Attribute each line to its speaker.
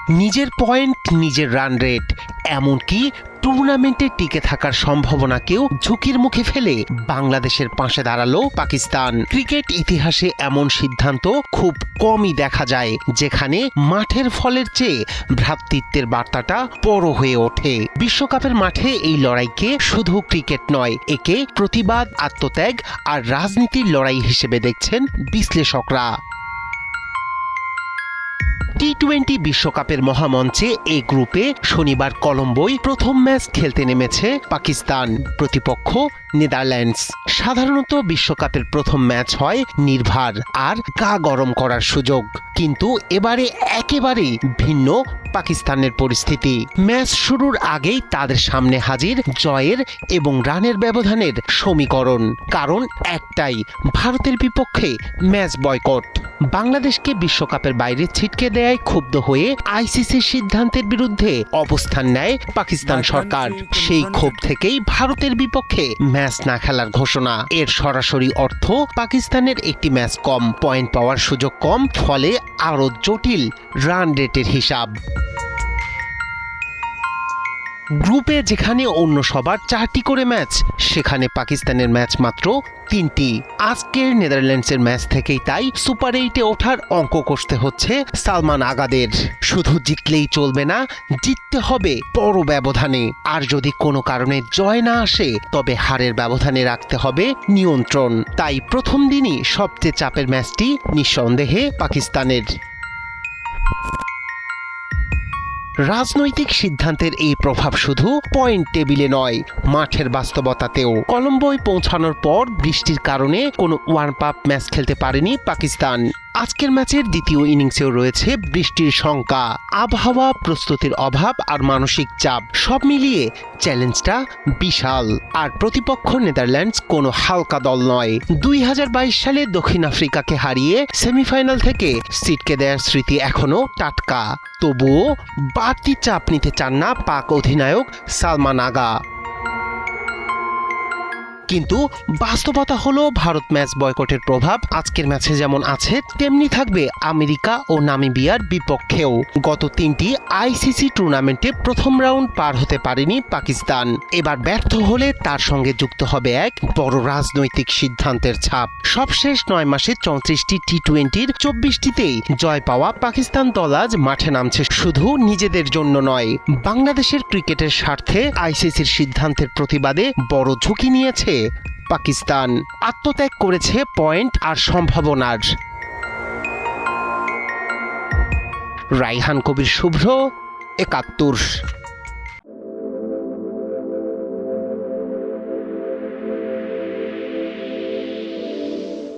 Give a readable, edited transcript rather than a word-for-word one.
Speaker 1: নিজের পয়েন্ট, নিজের run rate, এমনকি টুর্নামেন্টে টিকে থাকার সম্ভাবনাকেও ঝুঁকির মুখে ফেলে বাংলাদেশের পাশে দাঁড়ালো পাকিস্তান। ক্রিকেট ইতিহাসে এমন সিদ্ধান্ত খুব কমই দেখা যায়, যেখানে মাঠের ফলের চেয়ে ভ্রাতৃত্বের বার্তাটা বড় হয়ে ওঠে। বিশ্বকাপের মাঠে এই লড়াইকে শুধু ক্রিকেট নয়, একে প্রতিবাদ, আত্মত্যাগ আর রাজনীতির লড়াই হিসেবে দেখছেন বিশ্লেষকরা। টি-20 বিশ্বকাপের মহামঞ্চে এ গ্রুপে শনিবার কলম্বোয় প্রথম ম্যাচ খেলতে নেমেছে পাকিস্তান। প্রতিপক্ষ নেদারল্যান্ডস। সাধারণত বিশ্বকাপের প্রথম ম্যাচ হয় নির্ভার আর গা গরম করার সুযোগ, কিন্তু এবারে একেবারেই ভিন্ন পাকিস্তানের পরিস্থিতি। ম্যাচ শুরুর আগেই তাদের সামনে হাজির জয়ের এবং রানের ব্যবধানের সমীকরণ। কারণ একটাই, ভারতের বিপক্ষে ম্যাচ বয়কট। বাংলাদেশকে বিশ্বকাপের বাইরে ছিটকে দেয়ায় ক্ষুব্ধ হয়ে আইসিসির সিদ্ধান্তের বিরুদ্ধে অবস্থান নেয় পাকিস্তান সরকার। সেই ক্ষোভ থেকেই ভারতের বিপক্ষে ম্যাচ না খেলার ঘোষণা। এর সরাসরি অর্থ পাকিস্তানের একটি ম্যাচ কম, পয়েন্ট পাওয়ার সুযোগ কম, ফলে আরও জটিল রান রেটের হিসাব। গ্রুপে যেখানে অন্য সবার 4টি করে ম্যাচ, সেখানে পাকিস্তানের ম্যাচ মাত্র 3টি। আজকের নেদারল্যান্ডসের ম্যাচ থেকেই তাই সুপার 8-এ ওঠার অঙ্ক কষতে হচ্ছে সালমান আগাদের। শুধু জিতলেই চলবে না, জিততে হবে বড় ব্যবধানে। আর যদি কোনো কারণে জয় না আসে, তবে হারের ব্যবধানে রাখতে হবে নিয়ন্ত্রণ। তাই প্রথম দিনই সবচেয়ে চাপের ম্যাচটি নিঃসন্দেহে পাকিস্তানের। রাজনৈতিক সিদ্ধান্তের এই প্রভাব শুধু পয়েন্ট টেবিলে নয়, মাঠের বাস্তবতাতেও। কলম্বোয় পৌঁছানোর পর বৃষ্টির কারণে কোনো ওয়ার্ম আপ ম্যাচ খেলতে পারেনি পাকিস্তান। আজকের ম্যাচের দ্বিতীয় ইনিংসেও রয়েছে বৃষ্টির শঙ্কা। আবহাওয়া, প্রস্তুতির অভাব আর মানসিক চাপ সব মিলিয়ে চ্যালেঞ্জটা বিশাল। আর প্রতিপক্ষ নেদারল্যান্ডস কোনো হালকা দল নয়। 2022 সালে দক্ষিণ আফ্রিকাকে হারিয়ে সেমিফাইনাল থেকে ছিটকে দেওয়ার স্মৃতি এখনো টাটকা। তবুও বাড়তি চাপ নিতে চান না পাক অধিনায়ক সালমান আগা। কিন্তু বাস্তবতা হলো, ভারত ম্যাচ বয়কটের প্রভাব আজকের ম্যাচে যেমন আছে, তেমনি থাকবে আমেরিকা ও নামিবিয়ার বিপক্ষেও। গত 3টি আইসিসি টুর্নামেন্টে প্রথম রাউন্ড পার হতে পারেনি পাকিস্তান। এবার ব্যর্থ হলে তার সঙ্গে যুক্ত হবে এক বড় রাজনৈতিক সিদ্ধান্তের ছাপ। সবশেষ 9 মাসে 34টি টি-20-র 24টিতেই জয় পাওয়া পাকিস্তান দল আজ মাঠে নামছে শুধু নিজেদের জন্য নয়, বাংলাদেশের ক্রিকেটের স্বার্থে আইসিসির সিদ্ধান্তের প্রতিবাদে বড় ঝুঁকি নিয়েছে পাকিস্তান। আত্মত্যাগ করেছে পয়েন্ট আর সম্ভাবনার। রাইহান কবির, শুভ্র, 71।